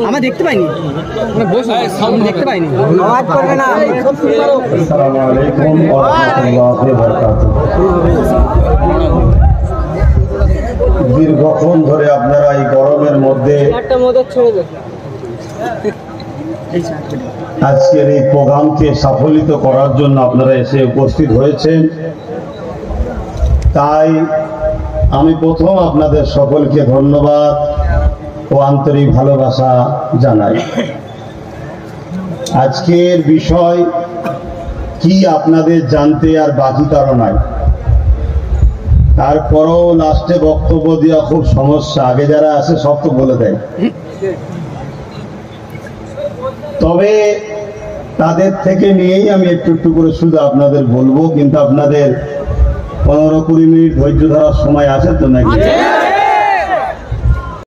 আমরা দেখতে পাইনি, দেখতে পাইনি। আসসালামু আলাইকুম ওয়া রাহমাতুল্লাহি ওয়া বারাকাতুহু। দীর্ঘক্ষণ ধরে আপনারা এই গরমের মধ্যে আজকের এই প্রোগ্রামকে সাফল্যিত করার জন্য আপনারা এসে উপস্থিত হয়েছেন। তাই আমি প্রথম আপনাদের সকলকে ধন্যবাদ ও আন্তরিক ভালোবাসা জানাই। আজকের বিষয় কি আপনাদের জানতে আর বাকি কারণ নাই, তারপরও লাস্টে বক্তব্য দেওয়া খুব সমস্যা। আগে যারা আছে সব তো বলে দেয়, তবে তাদের থেকে নিয়েই আমি একটু একটু করে শুধু আপনাদের বলবো, কিন্তু আপনাদের 15-20 মিনিট ধৈর্য ধরার সময় আছে তো নাকি?